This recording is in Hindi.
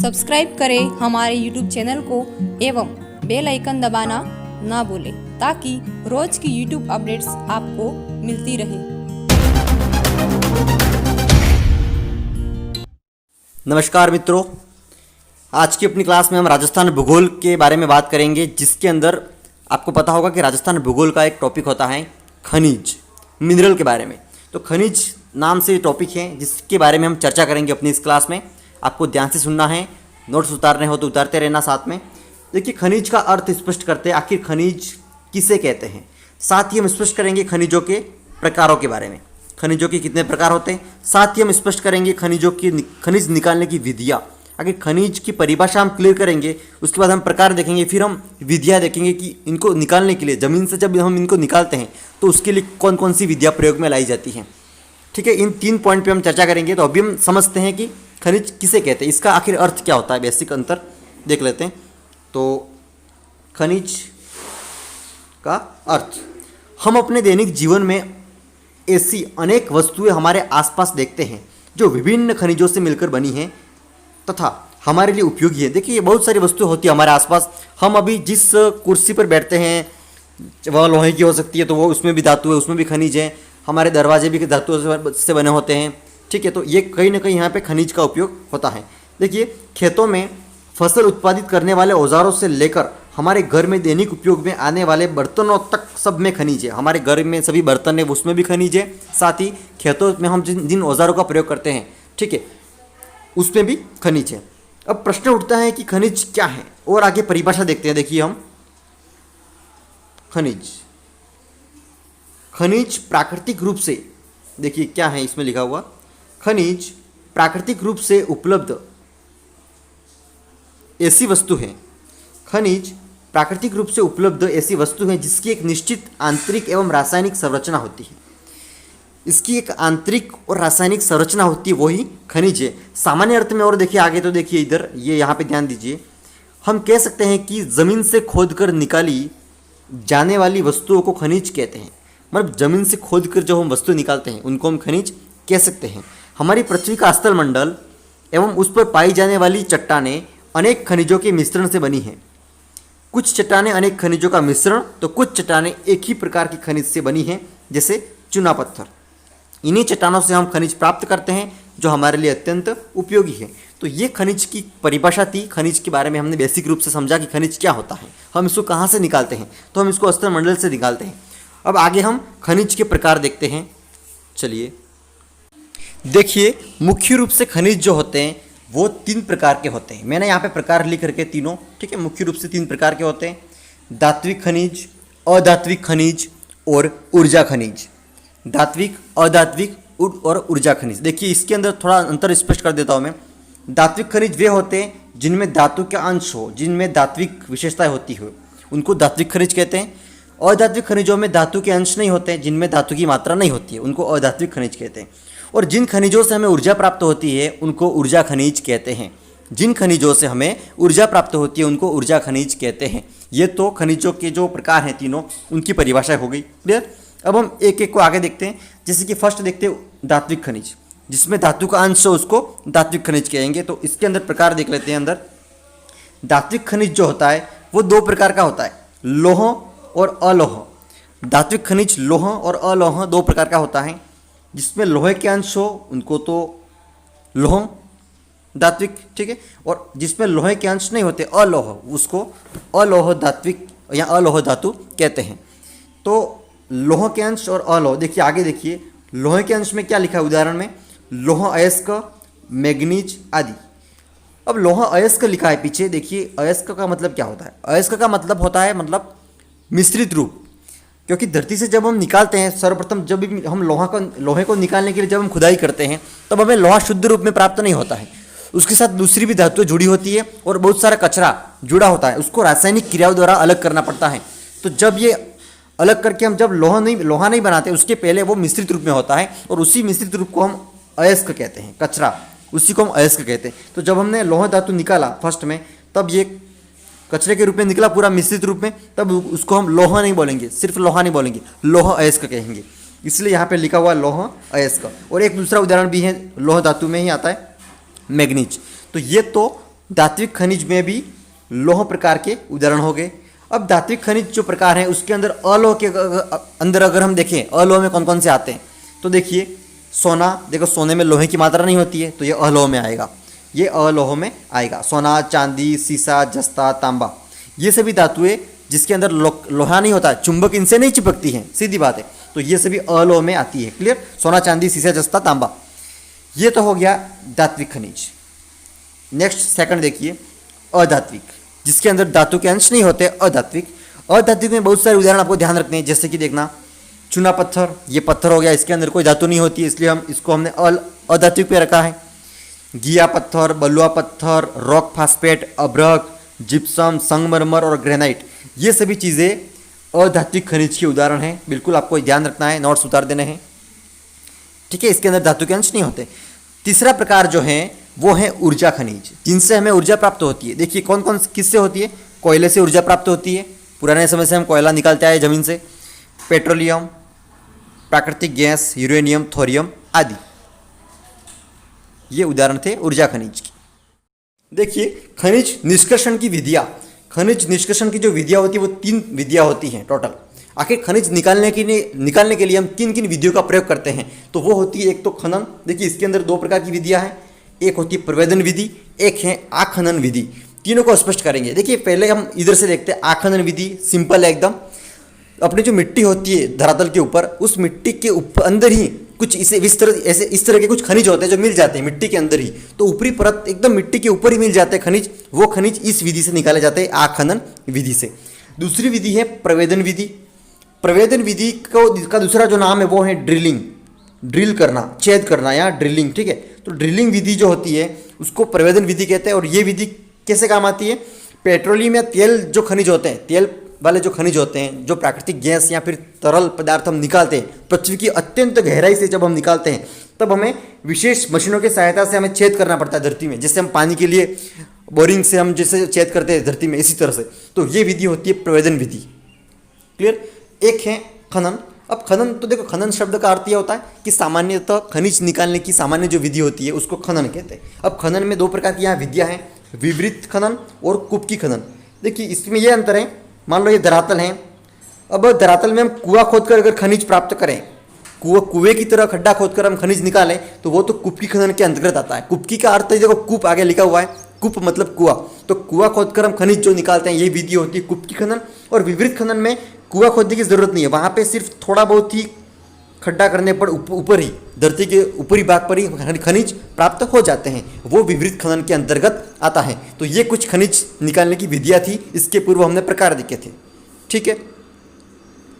सब्सक्राइब करें हमारे YouTube चैनल को एवं बेल आइकन दबाना ना भूलें ताकि रोज की YouTube अपडेट्स आपको मिलती रहे। नमस्कार मित्रों, आज की अपनी क्लास में हम राजस्थान भूगोल के बारे में बात करेंगे, जिसके अंदर आपको पता होगा कि राजस्थान भूगोल का एक टॉपिक होता है खनिज, मिनरल के बारे में। तो खनिज नाम से टॉपिक है जिसके बारे में हम चर्चा करेंगे अपनी इस क्लास में। आपको ध्यान से सुनना है, नोट्स उतारने हो तो उतारते रहना साथ में। देखिए, खनिज का अर्थ स्पष्ट करते हैं, आखिर खनिज किसे कहते हैं। साथ ही हम स्पष्ट करेंगे खनिजों के प्रकारों के बारे में, खनिजों के कितने प्रकार होते हैं। साथ ही हम स्पष्ट करेंगे खनिज निकालने की विधियाँ। अगर खनिज की परिभाषा हम क्लियर करेंगे, उसके बाद हम प्रकार देखेंगे, फिर हम विधियाँ देखेंगे कि इनको निकालने के लिए, ज़मीन से जब हम इनको निकालते हैं तो उसके लिए कौन कौन सी विधियाँ प्रयोग में लाई जाती हैं। ठीक है, इन 3 पॉइंट पे हम चर्चा करेंगे। तो अभी हम समझते हैं कि खनिज किसे कहते हैं, इसका आखिर अर्थ क्या होता है, बेसिक अंतर देख लेते हैं। तो खनिज का अर्थ, हम अपने दैनिक जीवन में ऐसी अनेक वस्तुएं हमारे आसपास देखते हैं जो विभिन्न खनिजों से मिलकर बनी हैं तथा हमारे लिए उपयोगी है। देखिए, ये बहुत सारी वस्तुएं होती है हमारे आसपास। हम अभी जिस कुर्सी पर बैठते हैं वह लोहे की हो सकती है, तो वो उसमें भी धातु है, उसमें भी खनिज है। हमारे दरवाजे भी धातु से बने होते हैं। ठीक है, तो ये कहीं ना कहीं यहाँ पे खनिज का उपयोग होता है। देखिए, खेतों में फसल उत्पादित करने वाले औजारों से लेकर हमारे घर में दैनिक उपयोग में आने वाले बर्तनों तक सब में खनिज है। हमारे घर में सभी बर्तन है, उसमें भी खनिज है। साथ ही खेतों में हम जिन औजारों का प्रयोग करते हैं, ठीक है, उसमें भी खनिज है। अब प्रश्न उठता है कि खनिज क्या है, और आगे परिभाषा देखते हैं। देखिए, हम खनिज प्राकृतिक रूप से, देखिए क्या है इसमें लिखा हुआ, खनिज प्राकृतिक रूप से उपलब्ध ऐसी वस्तु है। खनिज प्राकृतिक रूप से उपलब्ध ऐसी वस्तु है जिसकी एक निश्चित आंतरिक एवं रासायनिक संरचना होती है। इसकी एक आंतरिक और रासायनिक संरचना होती है, वही खनिज है सामान्य अर्थ में। और देखिए आगे, तो देखिए इधर, ये यहाँ पे ध्यान दीजिए। हम कह सकते हैं कि ज़मीन से खोदकर निकाली जाने वाली वस्तुओं को खनिज कहते हैं। मतलब ज़मीन से खोदकर जो हम वस्तु निकालते हैं उनको हम खनिज कह सकते हैं। हमारी पृथ्वी का स्थल मंडल एवं उस पर पाई जाने वाली चट्टानें अनेक खनिजों के मिश्रण से बनी हैं। कुछ चट्टानें अनेक खनिजों का मिश्रण, तो कुछ चट्टानें एक ही प्रकार की खनिज से बनी हैं, जैसे चूना पत्थर। इन्हीं चट्टानों से हम खनिज प्राप्त करते हैं जो हमारे लिए अत्यंत उपयोगी है। तो ये खनिज की परिभाषा थी। खनिज के बारे में हमने बेसिक रूप से समझा कि खनिज क्या होता है, हम इसको कहाँ से निकालते हैं। तो हम इसको स्थल मंडल से निकालते हैं। अब आगे हम खनिज के प्रकार देखते हैं। चलिए देखिए, मुख्य रूप से खनिज जो होते हैं वो 3 प्रकार के होते हैं। मैंने यहाँ पे प्रकार लिख करके तीनों, ठीक है, मुख्य रूप से 3 प्रकार के होते हैं। धात्विक खनिज, अधात्विक खनिज और ऊर्जा खनिज। धात्विक, अधात्विक और ऊर्जा खनिज। देखिए, इसके अंदर थोड़ा अंतर स्पष्ट कर देता हूँ मैं। धात्विक खनिज वे होते हैं जिनमें धातु के अंश हो, जिनमें धात्विक विशेषताएं होती हो, उनको धात्विक खनिज कहते हैं। अधात्विक खनिजों में धातु के अंश नहीं होते हैं, जिनमें धातु की मात्रा नहीं होती है, उनको अधात्विक खनिज कहते हैं। और जिन खनिजों से हमें ऊर्जा प्राप्त होती है उनको ऊर्जा खनिज कहते हैं। जिन खनिजों से हमें ऊर्जा प्राप्त होती है उनको ऊर्जा खनिज कहते हैं। ये तो खनिजों के जो प्रकार हैं तीनों, उनकी परिभाषा हो गई। क्लियर? अब हम एक एक को आगे देखते हैं। जैसे कि फर्स्ट देखते हैं धात्विक खनिज, जिसमें धातु का अंश हो उसको धात्विक खनिज कहेंगे। तो इसके अंदर प्रकार देख लेते हैं। अंदर धात्विक खनिज जो होता है वो 2 प्रकार का होता है, लौह और अलोह। धात्विक खनिज लौह और अलोह 2 प्रकार का होता है। जिसमें लोहे के अंश हो उनको तो लौह धात्विक, ठीक है, और जिसमें लोहे के अंश नहीं होते अलोह, उसको अलोह धात्विक या अलोह धातु कहते हैं। तो लोह के अंश और अलोह, देखिए आगे देखिए, लोहे के अंश में क्या लिखा है उदाहरण में, लोह अयस्क, मैग्नीज आदि। अब लोह अयस्क लिखा है पीछे, देखिए अयस्क का मतलब क्या होता है। अयस्क का मतलब होता है मतलब मिश्रित रूप, क्योंकि धरती से जब हम निकालते हैं, सर्वप्रथम जब भी हम लोहे को निकालने के लिए जब हम खुदाई करते हैं तब हमें लोहा शुद्ध रूप में प्राप्त नहीं होता है। उसके साथ दूसरी भी धातुएं जुड़ी होती है और बहुत सारा कचरा जुड़ा होता है, उसको रासायनिक क्रियाओं द्वारा अलग करना पड़ता है। तो जब ये अलग करके हम जब लोहा नहीं बनाते, उसके पहले वो मिश्रित रूप में होता है और उसी मिश्रित रूप को हम अयस्क कहते हैं, कचरा, उसी को हम अयस्क कहते हैं। तो जब हमने लोहा धातु निकाला फर्स्ट में, तब ये कचरे के रूप में निकला पूरा मिश्रित रूप में, तब उसको हम लोहा नहीं बोलेंगे, सिर्फ लोहा नहीं बोलेंगे, लोह अयस्क कहेंगे। इसलिए यहाँ पे लिखा हुआ लोह अयस्क। और एक दूसरा उदाहरण भी है, लोह धातु में ही आता है, मैग्नीज। तो ये तो धात्विक खनिज में भी लौह प्रकार के उदाहरण हो गए। अब धात्विक खनिज जो प्रकार हैं उसके अंदर अलोह के अंदर अगर हम देखें अलोह में कौन कौन से आते हैं, तो देखिए सोना, देखो सोने में लोहे की मात्रा नहीं होती है तो ये अलोह में आएगा, ये अलोह में आएगा। सोना, चांदी, सीसा, जस्ता, तांबा, ये सभी धातुएं जिसके अंदर लोहा नहीं होता, चुंबक इनसे नहीं चिपकती हैं, सीधी बात है, तो ये सभी अलोह में आती है। क्लियर? सोना, चांदी, सीसा, जस्ता, तांबा, ये तो हो गया धात्विक खनिज। नेक्स्ट सेकंड देखिए अधात्विक, जिसके अंदर धातु के अंश नहीं होते, अधात्विक। अधात्विक में बहुत सारे उदाहरण आपको ध्यान रखने हैं, जैसे कि देखना चूना पत्थर, ये पत्थर हो गया, इसके अंदर कोई धातु नहीं होती है इसलिए हम इसको हमने अधात्विक पे रखा है। गिया पत्थर, बलुआ पत्थर, रॉक फास्फेट, अभ्रक, जिप्सम, संगमरमर और ग्रेनाइट, ये सभी चीज़ें अधात्विक खनिज के उदाहरण हैं। बिल्कुल आपको ध्यान रखना है, नोट्स उतार देने हैं, ठीक है। इसके अंदर धातु के अंश नहीं होते। तीसरा प्रकार जो है वो है ऊर्जा खनिज, जिनसे हमें ऊर्जा प्राप्त होती है। देखिए कौन कौन किससे होती है? कोयले से ऊर्जा प्राप्त होती है, पुराने समय से हम कोयला निकालते आए ज़मीन से। पेट्रोलियम, प्राकृतिक गैस, यूरेनियम, थोरियम आदि, ये उदाहरण थे ऊर्जा खनिज की। देखिए खनिज निष्कर्षण की विधियाँ, खनिज निष्कर्षण की जो विधियाँ होती है वो 3 विधियाँ होती हैं टोटल। आखिर खनिज निकालने के लिए हम किन किन विधियों का प्रयोग करते हैं, तो वो होती है एक तो खनन। देखिए इसके अंदर 2 प्रकार की विधियाँ हैं, एक होती है प्रवेदन विधि, एक है आखनन विधि। तीनों को स्पष्ट करेंगे। देखिए पहले हम इधर से देखते हैं आखनन विधि, सिंपल है एकदम। अपनी जो मिट्टी होती है धरातल के ऊपर, उस मिट्टी के ऊपर अंदर ही कुछ इस तरह के कुछ खनिज होते हैं जो मिल जाते हैं मिट्टी के अंदर ही, तो ऊपरी परत एकदम मिट्टी के ऊपर ही मिल जाते हैं खनिज, वो खनिज इस विधि से निकाले जाते हैं, आखनन विधि से। दूसरी विधि है प्रवेदन विधि। प्रवेदन विधि का दूसरा जो नाम है वो है ड्रिलिंग, ड्रिल करना, छेद करना या ड्रिलिंग, ठीक है। तो ड्रिलिंग विधि जो होती है उसको प्रवेदन विधि कहते हैं। और ये विधि कैसे काम आती है? पेट्रोलियम या तेल जो खनिज होते हैं, तेल वाले जो खनिज होते हैं, जो प्राकृतिक गैस या फिर तरल पदार्थ हम निकालते हैं पृथ्वी की अत्यंत गहराई से, जब हम निकालते हैं तब हमें विशेष मशीनों की सहायता से हमें छेद करना पड़ता है धरती में, जैसे हम पानी के लिए बोरिंग से हम जैसे छेद करते हैं धरती में, इसी तरह से। तो ये विधि होती है प्रवेदन विधि। क्लियर? एक है खनन। अब खनन, तो देखो खनन शब्द का अर्थ यह होता है कि सामान्यतः खनिज निकालने की सामान्य जो विधि होती है उसको खनन कहते हैं। अब खनन में 2 प्रकार की यहाँ विधियाँ हैं, विवृत खनन और कुपकी खनन। देखिए इसमें यह अंतर है, मान लो ये धरातल है, अब धरातल में हम कुआं खोदकर अगर खनिज प्राप्त करें, कुएं की तरह खड्डा खोदकर हम खनिज निकालें, तो वो तो कुपकी खनन के अंतर्गत आता है। कुपकी का अर्थ है, देखो कूप आगे लिखा हुआ है, कूप मतलब कुआं, तो कुआं खोदकर हम खनिज जो निकालते हैं ये विधि होती है कुपकी खनन। और विवृत खनन में कुआं खोदने की जरूरत नहीं है, वहाँ पे सिर्फ थोड़ा बहुत ही खड्डा करने पर ऊपर ही धरती के ऊपरी भाग पर ही खनिज प्राप्त हो जाते हैं, वो विवृत खनन के अंतर्गत आता है। तो ये कुछ खनिज निकालने की विधियाँ थी, इसके पूर्व हमने प्रकार देखे थे, ठीक है।